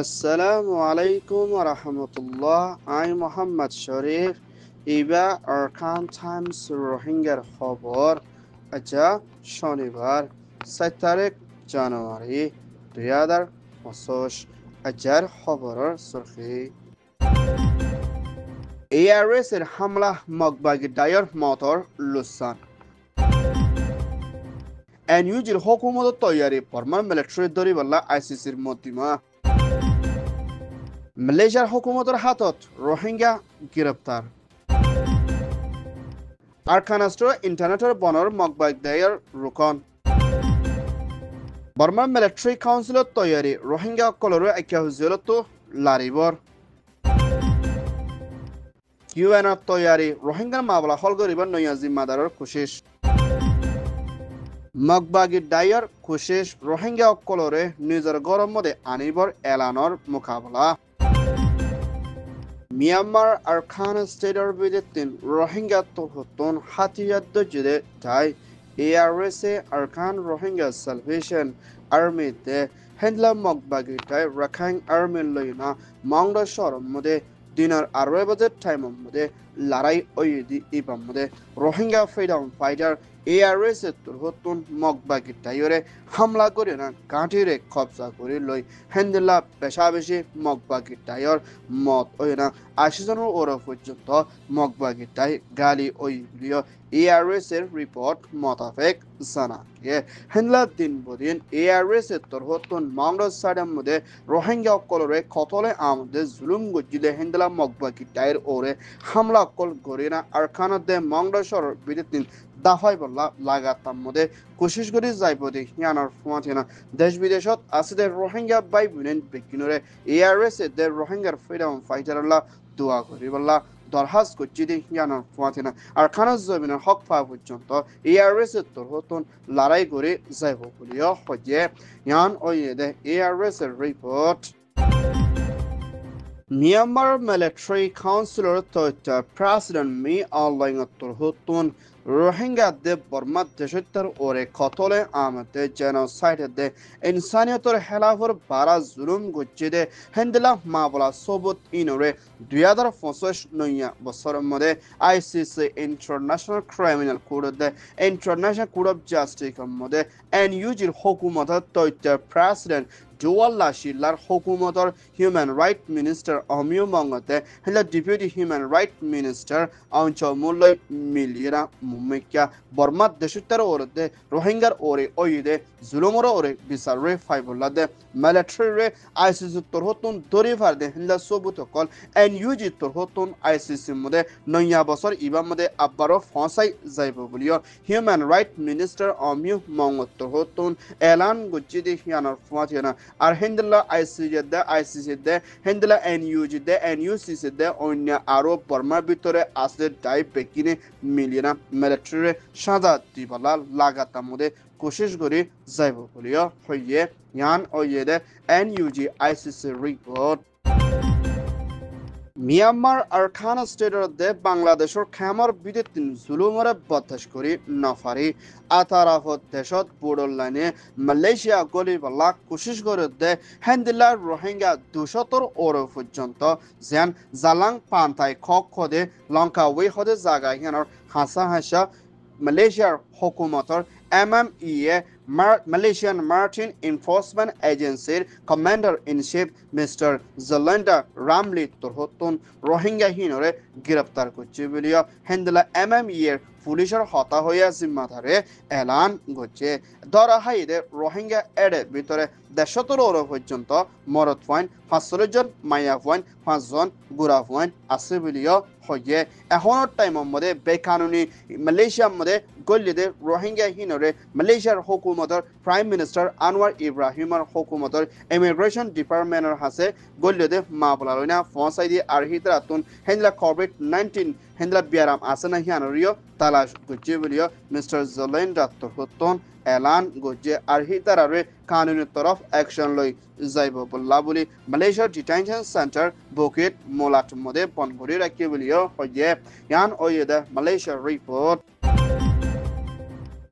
Assalamu alaikum wa rahmatullah. I'm Muhammad Sharif. Iba Arkan Times Rohingya খবর আচ্ছা শনিবার 7 তারিখ জানুয়ারি 2025 আজকের খবরের সুরখি ARS এর হামলা মগবাগি ডায়র মটর লুসান এনইউজির হুকুমত তৈয়ারি পরমান মিলিটারি দরিবাল্লা আইসিসির মধ্যমা মালয়েশিয়ার হুকুমতের হাতত রোহিঙ্গা গ্রেপ্তার আরকান রাষ্ট্র ইন্টারনেটের বনর মগবাগ দায়ের রুকন বর্মার মিলিটারি কাউন্সিলত তৈয়ারি রোহিঙ্গা কলর একা হুজলত লারিবর ইউএনর তৈয়ারি রোহিঙ্গার মামলা হল গরিবার নয়া জিম্মাদারের কোশিশ মগবাগি ডায়ার কোশিশ রোহিঙ্গা কলরে নিজের গরম মধ্যে আনিবর এলানোর মোকাবেলা মিয়ানমার আরকান স্টেটের বিরুদ্ধে রোহিঙ্গা তহতন হাতিয়াদ্দ জুড়ে তাই ARS আরকান রোহিঙ্গা সালভেশন আর্মিতে হেন্ডলা মগবাগি তাই রাখাইন আর্মি লইনা মাংডা শহরের মধ্যে দিনের 12 বাজের টাইমের মধ্যে লড়াই ওইদি ইবাম মধ্যে রোহিঙ্গা ফ্রিডম ফাইটার ARS তহতন মগবাগি তাইরে হামলা করে না কাঠিরে কবজা করে লই হেন্ডলা পেশা বেশি মগবাগি তাইর মত ওই না 80 জনের ওরা পর্যন্ত মগবাগি তাই গালি ওই ARS এর রিপোর্ট মোতাবেক জানা গিয়ে হেন্ডলা দিন বদিন ARS তহতন মামলা সাইডের মধ্যে রোহিঙ্গা কলরে কতলে আমাদের জুলুম গজিলে হেন্ডলা মগবাগি তাইর ওরে হামলা কল করে না আরকানদে মামলা সর বিরুদ্ধে দাফাই বললা লাগাতাম মধ্যে কোশিশ করি যাইব দেখি আনার ফুয়াথিনা দেশ বিদেশত আছে রোহিঙ্গা বাই বোনেন বেকিনরে ARS দের রোহিঙ্গার ফ্রিডম ফাইটারলা দোয়া করি বললা দরহাজ করছি দেখি আনার ফুয়াথিনা আর খানার জমিনের হক পাওয়া পর্যন্ত ARS তরহতন লড়াই করে যাইব বলিও হজে ইয়ান ওই দে ARS এর report Myanmar Military Councilor Toita President Mi Aung Turhutun Rohingya de Burma Deshitar Ore Kotole Amate Genocide de İnsaniyetor Helafor Bara Zulum Gucide Hendela Mabla Sobut Inore Duyadar Fososh Nunya Bosormode ICC International Criminal Court de International Court of Justice Mode and Yujir Hokumata Toita President Joalla Shillar Hokumotor Human Rights Minister Omyu Mongote and the Deputy Human Rights Minister Ancho Mulloy Milira Mumikya Bormat Deshutar Orde Rohingya Ore Oide Zulumoro Ore Bisare Fibolade Military ICC Torhotun Dorivarde Hinda Sobutokol and Yuji Torhotun ICC Mode Nonya Bosor Ibamode Abaro Fonsai Zaibobulio Human Rights Minister Omyu Mongot Torhotun Elan Guchidi Hianar Fuatiana R হেন্ডলা ICC they হেন্ডলা NUG they NUCC দে অন্য আরো বর্মার ভিতরে আছে die পেকিনে মিলিয়না military সাজা দিবলা লাগাতার মধ্যে কোশিশ করে যাইব বলিও হইয়ে ইয়ান ওয়ে দে NUG ICC report Myanmar Arakan স্টেটের দে বাংলাদেশের খামার বিদ্যুৎ জুলুমরে বদাস করি নফারি আতারাফত দেশত বোর্ডর লাইনে মালয়েশিয়া গলি বলা কোশিশ করে দে হেন্দিলা রোহিঙ্গা 200 ওর পর্যন্ত যেন জালাং পান্তাই খ খদে লঙ্কা ওই হদে জায়গা হিয়ানোর হাসা হাসা মালয়েশিয়ার হুকুমতর MMEA Malaysian Maritime Enforcement Agency Commander-in-Chief Mr. Zelanda Ramli Turhotun Rohingya Hinore গ্রেপ্তার করছে বলিয়া হেন্ডলা MMEA পুলিশের হতা হইয়া জিম্মাদারে এলান করছে ধরা হাইদে রোহিঙ্গা এর ভিতরে 150 পর্যন্ত মরদ পয়েন্ট 45 জন মাইয়া পয়েন্ট 5 জন গুড়া পয়েন্ট আছে বলিয়া হয়ে এখনের টাইমের মধ্যে বেকানুনি মালয়েশিয়ার মধ্যে গলিদে রোহিঙ্গা হিনরে মালয়েশিয়ার হুকুমতর প্রাইম মিনিস্টার আনোয়ার ইব্রাহিমের হুকুমতর ইমিগ্রেশন ডিপার্টমেন্টের হাসে গলিদে মামলা লইনা ফসাই দিয়ে আর হিতরাতুন হেন্ডলা COVID-19 হেন্ডলা বিয়ারাম আছে না হিয়ানরিও তালাশ গুজে বলিও মিস্টার জলেন্ডা তহতন এলান গুজে আর হিতারারে কানুনের তরফ অ্যাকশন লই যাইব বল্লা বলি মালয়েশিয়ার ডিটেনশন সেন্টার বুকেট মোলাট মধ্যে বন করে রাখি বলিও হয়ে ইয়ান ওয়েদা মালয়েশিয়ার রিপোর্ট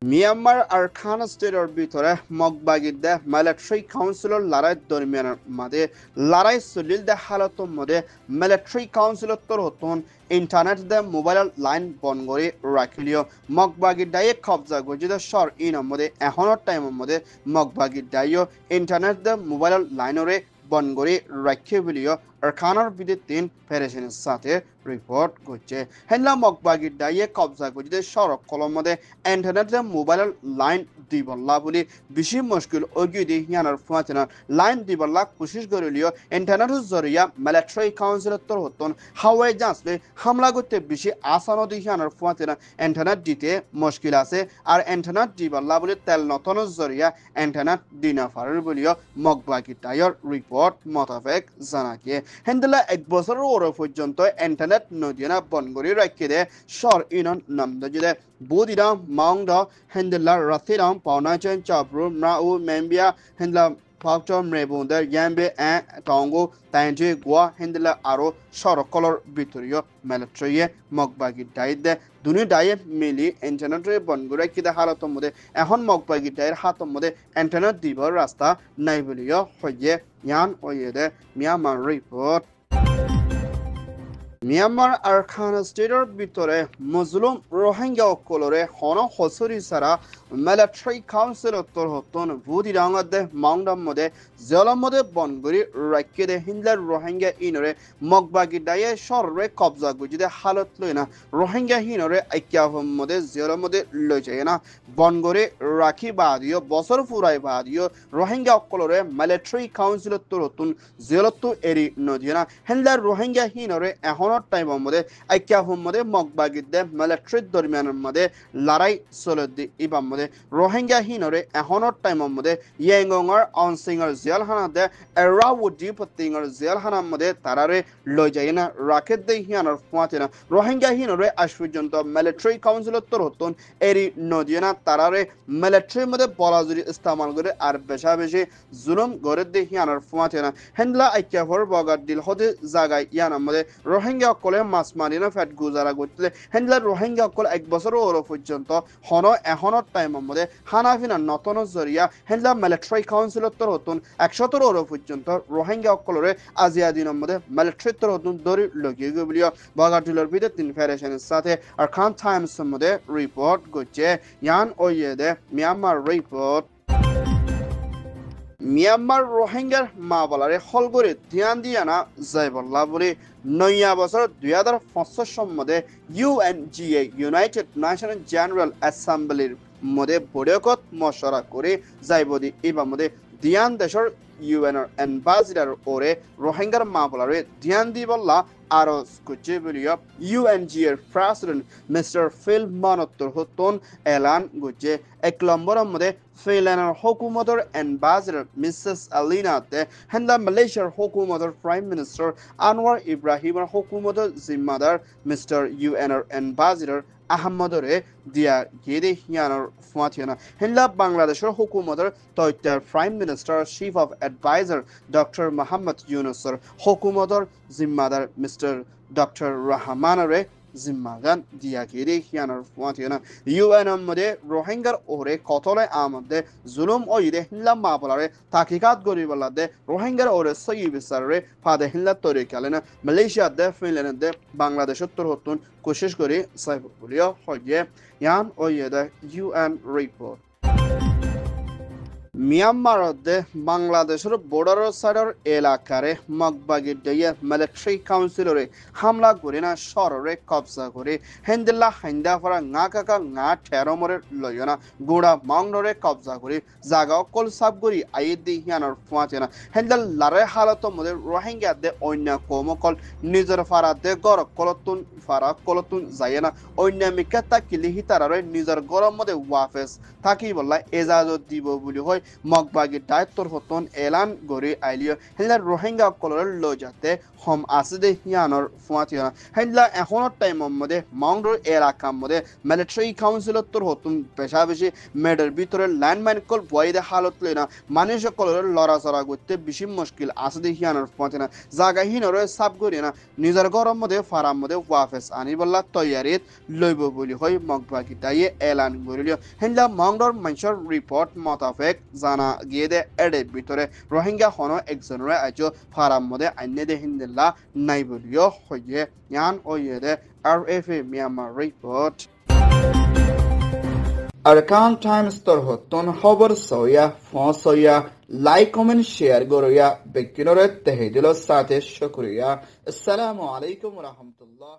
মিয়ানমার আর খান স্টেটের ভিতরে মগবাগিদে মিলিটারি কাউন্সিলর লড়াই দরমিয়ানের মাঝে লড়াই চলিল দে হালতর মধ্যে মিলিটারি কাউন্সিলর তোর হতন ইন্টারনেট দে মোবাইল লাইন বন্ধ করে রাখিলিও মগবাগিদায়ে কবজা গজিদে সর ইনের মধ্যে এখনের টাইমের মধ্যে মগবাগিদায়ও ইন্টারনেট দে মোবাইল লাইনরে বন্ধ করে রাখে বলিও আর খানার বিরুদ্ধে ফেডারেশনের সাথে রিপোর্ট করছে হেনলা মগবাগিদায়ে কবজা গজিদে সড়ক কলম মধ্যে ইন্টারনেট দে মোবাইল লাইন দিবল্লা বলে বেশি মুশকিল ওগিদি ইয়ানার ফুয়াতেনা লাইন দিবল্লা কোশিশ করিলিও ইন্টারনেটের জরিয়া মিলিটারি কাউন্সিলের তোর হতন হাওয়াই জাঁচলে হামলা করতে বেশি আসানো দি ইয়ানার ফুয়াতেনা ইন্টারনেট দিতে মুশকিল আছে আর ইন্টারনেট দিবল্লা বলে তেল নতনের জরিয়া ইন্টারনেট দিনা ফারের বলিও মগবাগিদায়ের রিপোর্ট মোতাবেক জানাকে হেন্দেলা এক বছরের ওরে পর্যন্ত ইন্টারনেট নদিনা বন্ধ করে রাখে দে সর ইনন নামদে Budira Mangda Hendela Rathiram Paunachen Chapru Mrau Membia Hendla Factor Mrebunda Yambe and Tongo Tanji Gua Hendela Aro Sorocolor Vitorio Military Mogbagi died there Duni Daye Mili Internet Bongura Kida Halatomode Ahon Mogbagi died Hatomode Internet Diva Rasta Naivilio Hoye Yan Oyede Myanmar Report Myanmar Arakan স্টেটের ভিতরে মুসলিম রোহিঙ্গা অকলরে হন হসরি সারা military council উত্তর হতন buddy রাঙাদে মাউন্ডাম মধ্যে জলম মধ্যে বনগুড়ি রাখে দে হিন্দলার রোহিঙ্গা ইনরে মগবাগি ডায়ে সররে কবজা গুজিদে হালত লই না রোহিঙ্গা হিনরে আইক্যাফম মধ্যে জলম মধ্যে লই যায় না বনগুড়ি রাখি বাদিও বছর ফুরাই বাদিও রোহিঙ্গা অকলরে মিলিটারি কাউন্সিল উত্তর হতন জলত্তু এরি নদিনা হিন্দলার রোহিঙ্গা হিনরে এখন টাইমের মধ্যে আইক্যাফম মধ্যে মগবাগিদে মিলিটারি দরমিয়ানের মধ্যে লড়াই চলদি ইবাম মধ্যে রোহিঙ্গা হিনরে এখনৰ টাইমের মধ্যে ইয়েঙ্গর অনসিংর জেলখানাতে এরাউডি পতিংর জেলখানার মধ্যে তারারে লই যায় না রাখেত দে হিয়ানোর ফুয়াতে না রোহিঙ্গা হিনরে আজ পর্যন্ত মিলিটারি কাউন্সিলত তোর হতন এরি নদিয়ে না তারারে মিলিটারির মধ্যে বলাজুরি ইস্তেমাল করে আর বেশা বেশি জুলুম গড়ে দে হিয়ানোর ফুয়াতে না হেন্ডলা আইক্যাফর বগার দিল হতে জায়গায় ইয়ানোর মধ্যে রোহিঙ্গা অকলে মাছ মারি না ফ্যাট গুজারা করতে হেন্ডলা রোহিঙ্গা অকল এক বছর ওর পর্যন্ত হন এখনের টাইমের মধ্যে হানাফিনা নতনের জরিয়া হেন্ডলা মিলিটারি কাউন্সিলত তোর হতন 100 ওর পর্যন্ত রোহিঙ্গা অকলরে আজিয়া দিনের মধ্যে মিলিটারি তোর হতন দরি লগিয়ে গিয়ে বগার দিলের ভিতরে তিন ফেডারেশনের সাথে আর খান টাইমসের মধ্যে রিপোর্ট করছে ইয়ান ওয়ে দে মিয়ানমার রিপোর্ট মিয়ানমার রোহিঙ্গার মা বলারে হল করে ধ্যান দিয়া না যাইবল্লা বলে নয়া বছর 2025 মধ্যে ইউএনজিএ ইউনাইটেড নেশন জেনারেল অ্যাসেম্বলির মধ্যে বৈঠকত মশরা করে যাইবদি এবার মধ্যে ধ্যান দেশের ইউএনর অ্যাম্বাসিডার ওরে রোহিঙ্গার মা বলারে ধ্যান দিবল্লা আরজ করছে বলিয়া ইউএনজিএর প্রেসিডেন্ট মিস্টার ফিল মানত্তর হতন এলান করছে 1 নম্বরের মধ্যে ফিনল্যান্ডের হুকুমতের অ্যাম্বাসিডর মিসেস আলিনাতে হেন্দা মালয়েশিয়ার হুকুমতের প্রাইম মিনিস্টার আনোয়ার ইব্রাহিমের হুকুমতের জিম্মাদার মিস্টার ইউএনর অ্যাম্বাসিডর আহমদরে দিয়া গেদে হিয়ানোর ফুয়াথিয়ানা হেন্দা বাংলাদেশের হুকুমতের তৈত্যার prime minister chief of adviser doctor Mohammad ইউনুসের হুকুমতের জিম্মাদার মিস্টার ডক্টর রহমানরে জিম্মাগান দিয়া গেদে হিয়ানোর ফুয়াথিয়ানা ইউএনএর মধ্যে রোহিঙ্গার ওরে কতলে আমদে জুলুম ও ইদে হিল্লা মাবলারে তাকিকাত গরিবলাদে রোহিঙ্গার ওরে সই বিচারে ফাদে হিল্লা তৈরি কালেনা মালয়েশিয়া দে ফিনল্যান্ড দে বাংলাদেশের তোর হতুন কোশিশ করি সাইব বলিও হয়ে ইয়ান ও ইদে ইউএন রিপোর্ট মিয়ানমারতে বাংলাদেশের বর্ডার সাইডর এলাকারে মগবাগি দিয়ে মিলিটারি কাউন্সিলরে হামলা করে না শহরে কবজা করে হেন্দিল্লা হাইন্দাফারা ngা কাকা ngা ঠেরমরে লয়না গোড়া মাংনরে কবজা করে জাগা কল সাবগরি আইদি হিয়ানোর ফুয়াতে না হেন্দাল লারে হালত মধ্যে রোহিঙ্গা দে অন্য কমকল নিজের ফারাতে গর কলতুন ফারা কলতুন যায় না অন্য মিকাতা কিলিহি তারারে নিজের গরম মধ্যে ওয়াফেস থাকি বললা এজাজত দিব বলি হয় মগবাগি দায়িত্বর হতন এলান গরি আইলিও হেলা রোহিঙ্গা কলর লো যাতে হম আসিদে হিয়ানর ফুয়াতিয়া হেলা এখনত টাইমর মধ্যে মাউন্ডর এলাকার মধ্যে মিলিটারি কাউন্সিলত তোর হতুন পেশা বেশি মেডের ভিতরে ল্যান্ডমাইন কল বয়দে হালত লইনা মানুষ কলর লড়াচড়া করতে বেশি মুশকিল আসিদে হিয়ানর ফুয়াতিনা জায়গা হিনরে সাব করি না নিজের গরম মধ্যে ফারাম মধ্যে ওয়াফেস আনি বললা তৈয়ারিত লইব বলি হয় মগবাগি দায়ে এলান করিল হেলা মাউন্ডর মানুষের রিপোর্ট মোতাবেক জানা গিয়ে দে এডের ভিতরে রোহিঙ্গা হন একজনের আজ ফারাম মধ্যে আইনে দে হিন্দিল্লা নাই বলিও হইয়ে ইয়ান ওয়ে দে RFA Myanmar report Arkan Times তোর হতন খবর সয়া ফসয়া লাইক কমেন্ট শেয়ার গরয়া বেকিনরে তেহেদিল সাথে শুকরিয়া আসসালামু আলাইকুম ওয়া রাহমাতুল্লাহ